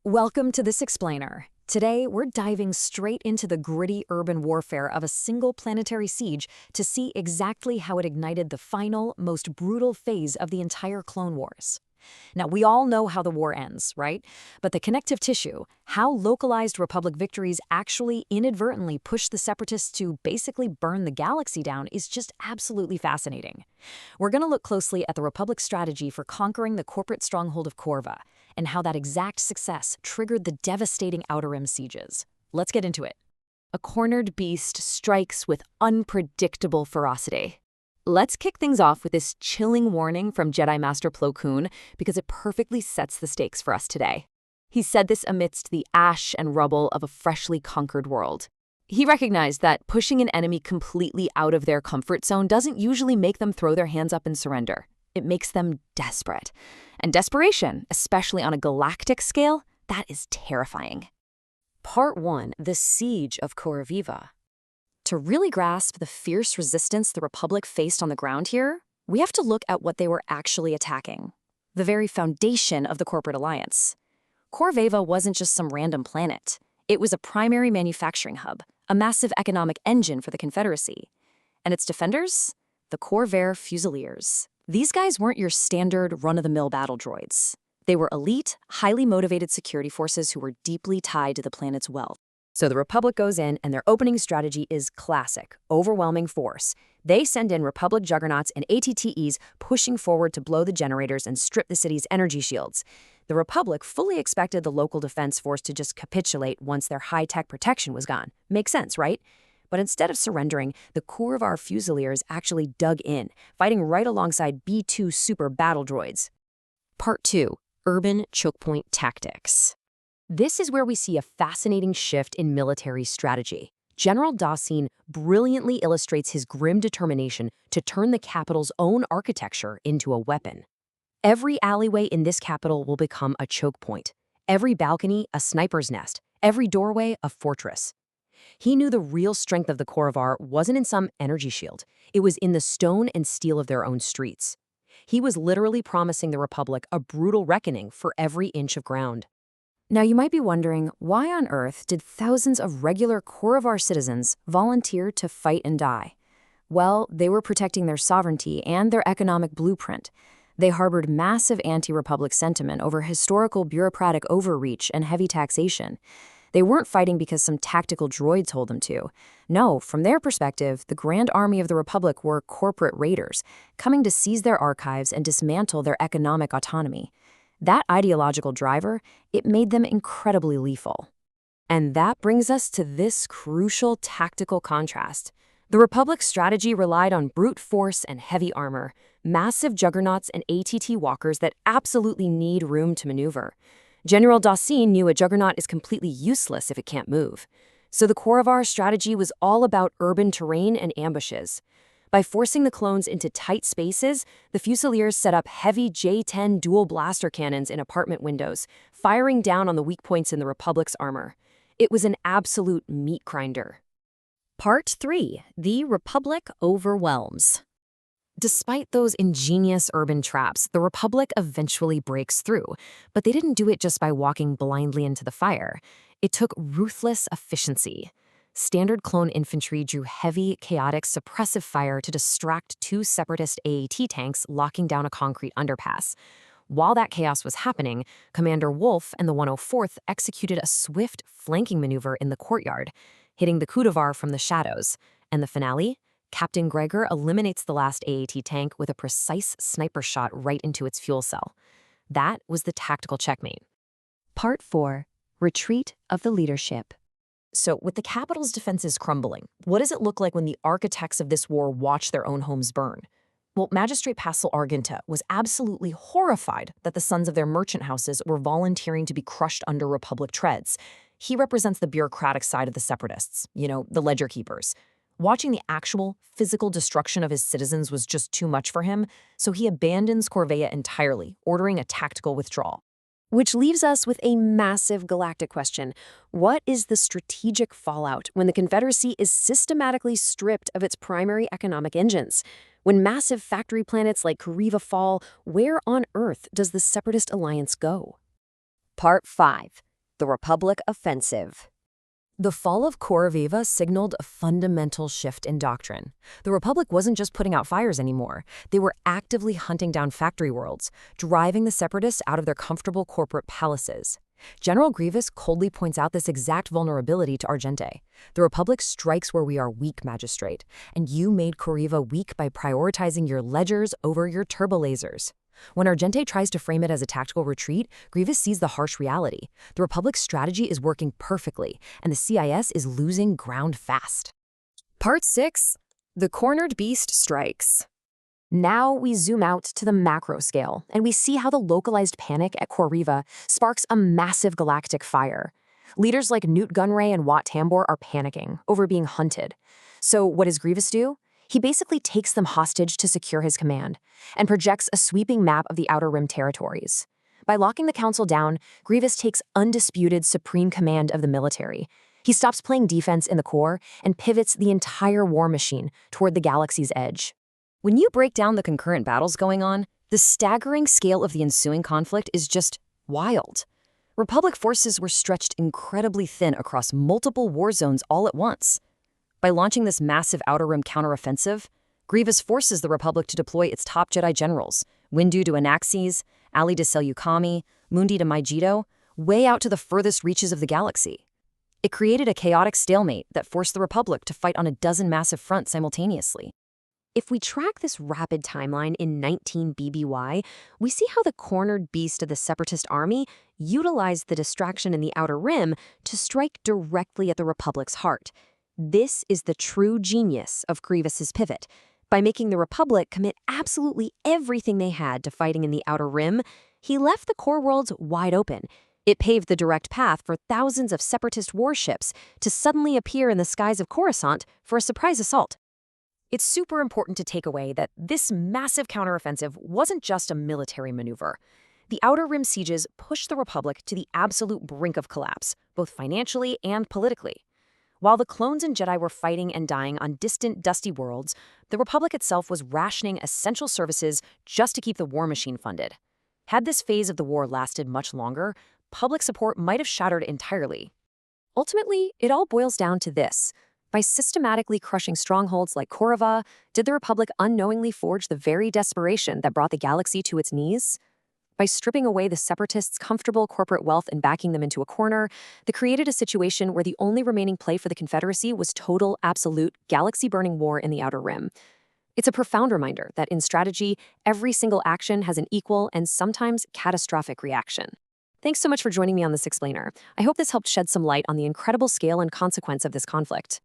Welcome to This Explainer. Today, we're diving straight into the gritty urban warfare of a single planetary siege to see exactly how it ignited the final, most brutal phase of the entire Clone Wars. Now, we all know how the war ends, right? But the connective tissue, how localized Republic victories actually inadvertently push the Separatists to basically burn the galaxy down, is just absolutely fascinating. We're going to look closely at the Republic's strategy for conquering the corporate stronghold of Corva, and how that exact success triggered the devastating Outer Rim sieges. Let's get into it. A cornered beast strikes with unpredictable ferocity. Let's kick things off with this chilling warning from Jedi Master Plo Koon because it perfectly sets the stakes for us today. He said this amidst the ash and rubble of a freshly conquered world. He recognized that pushing an enemy completely out of their comfort zone doesn't usually make them throw their hands up and surrender. It makes them desperate. And desperation, especially on a galactic scale, that is terrifying. Part 1. The Siege of Coraviva. To really grasp the fierce resistance the Republic faced on the ground here, we have to look at what they were actually attacking. The very foundation of the corporate alliance. Corveva wasn't just some random planet. It was a primary manufacturing hub, a massive economic engine for the Confederacy. And its defenders? The Corvair Fusiliers. These guys weren't your standard run-of-the-mill battle droids. They were elite, highly motivated security forces who were deeply tied to the planet's wealth. So the Republic goes in, and their opening strategy is classic, overwhelming force. They send in Republic juggernauts and ATTEs pushing forward to blow the generators and strip the city's energy shields. The Republic fully expected the local defense force to just capitulate once their high-tech protection was gone. Makes sense, right? But instead of surrendering, the Corvair Fusiliers actually dug in, fighting right alongside B-2 super battle droids. Part 2. Urban chokepoint tactics. This is where we see a fascinating shift in military strategy. General Dawson brilliantly illustrates his grim determination to turn the capital's own architecture into a weapon. Every alleyway in this capital will become a choke point. Every balcony, a sniper's nest. Every doorway, a fortress. He knew the real strength of the Corvair wasn't in some energy shield. It was in the stone and steel of their own streets. He was literally promising the Republic a brutal reckoning for every inch of ground. Now you might be wondering, why on earth did thousands of regular Corvair citizens volunteer to fight and die? Well, they were protecting their sovereignty and their economic blueprint. They harbored massive anti-Republic sentiment over historical bureaucratic overreach and heavy taxation. They weren't fighting because some tactical droid told them to. No, from their perspective, the Grand Army of the Republic were corporate raiders, coming to seize their archives and dismantle their economic autonomy. That ideological driver, it made them incredibly lethal. And that brings us to this crucial tactical contrast. The Republic's strategy relied on brute force and heavy armor, massive juggernauts and ATT walkers that absolutely need room to maneuver. General Dawson knew a juggernaut is completely useless if it can't move. So the Corvair strategy was all about urban terrain and ambushes. By forcing the clones into tight spaces, the Fusiliers set up heavy J-10 dual blaster cannons in apartment windows, firing down on the weak points in the Republic's armor. It was an absolute meat grinder. Part 3. The Republic overwhelms. Despite those ingenious urban traps, the Republic eventually breaks through. But they didn't do it just by walking blindly into the fire. It took ruthless efficiency. Standard clone infantry drew heavy, chaotic, suppressive fire to distract two Separatist AAT tanks locking down a concrete underpass. While that chaos was happening, Commander Wolf and the 104th executed a swift flanking maneuver in the courtyard, hitting the Kudavar from the shadows. And the finale? Captain Gregor eliminates the last AAT tank with a precise sniper shot right into its fuel cell. That was the tactical checkmate. Part 4. Retreat of the Leadership. So, with the capital's defenses crumbling, what does it look like when the architects of this war watch their own homes burn? Well, Magistrate Pascal Argenta was absolutely horrified that the sons of their merchant houses were volunteering to be crushed under Republic treads. He represents the bureaucratic side of the Separatists, the ledger keepers. Watching the actual, physical destruction of his citizens was just too much for him, so he abandons Corvea entirely, ordering a tactical withdrawal. Which leaves us with a massive galactic question. What is the strategic fallout when the Confederacy is systematically stripped of its primary economic engines? When massive factory planets like Coreva fall, where on Earth does the Separatist alliance go? Part 5. the Republic offensive. The fall of Koraviva signaled a fundamental shift in doctrine. The Republic wasn't just putting out fires anymore. They were actively hunting down factory worlds, driving the Separatists out of their comfortable corporate palaces. General Grievous coldly points out this exact vulnerability to Argente. The Republic strikes where we are weak, Magistrate, and you made Koriva weak by prioritizing your ledgers over your turbolasers. When Argente tries to frame it as a tactical retreat, Grievous sees the harsh reality. The Republic's strategy is working perfectly, and the CIS is losing ground fast. Part 6. The Cornered Beast Strikes. Now we zoom out to the macro scale, and we see how the localized panic at Koriva sparks a massive galactic fire. Leaders like Newt Gunray and Wat Tambor are panicking over being hunted. So what does Grievous do? He basically takes them hostage to secure his command, and projects a sweeping map of the Outer Rim territories. By locking the Council down, Grievous takes undisputed supreme command of the military. He stops playing defense in the core and pivots the entire war machine toward the galaxy's edge. When you break down the concurrent battles going on, the staggering scale of the ensuing conflict is just wild. Republic forces were stretched incredibly thin across multiple war zones all at once. By launching this massive Outer Rim counteroffensive, Grievous forces the Republic to deploy its top Jedi generals, Windu to Anaxes, Ali to Seleucami, Mundi to Mygeeto, way out to the furthest reaches of the galaxy. It created a chaotic stalemate that forced the Republic to fight on a dozen massive fronts simultaneously. If we track this rapid timeline in 19 BBY, we see how the cornered beast of the Separatist army utilized the distraction in the Outer Rim to strike directly at the Republic's heart. This is the true genius of Grievous's pivot. By making the Republic commit absolutely everything they had to fighting in the Outer Rim, he left the core worlds wide open. It paved the direct path for thousands of Separatist warships to suddenly appear in the skies of Coruscant for a surprise assault. It's super important to take away that this massive counteroffensive wasn't just a military maneuver. The Outer Rim sieges pushed the Republic to the absolute brink of collapse, both financially and politically. While the clones and Jedi were fighting and dying on distant, dusty worlds, the Republic itself was rationing essential services just to keep the war machine funded. Had this phase of the war lasted much longer, public support might have shattered entirely. Ultimately, it all boils down to this. By systematically crushing strongholds like Korova, did the Republic unknowingly forge the very desperation that brought the galaxy to its knees? By stripping away the Separatists' comfortable corporate wealth and backing them into a corner, they created a situation where the only remaining play for the Confederacy was total, absolute, galaxy-burning war in the Outer Rim. It's a profound reminder that in strategy, every single action has an equal and sometimes catastrophic reaction. Thanks so much for joining me on this explainer. I hope this helped shed some light on the incredible scale and consequence of this conflict.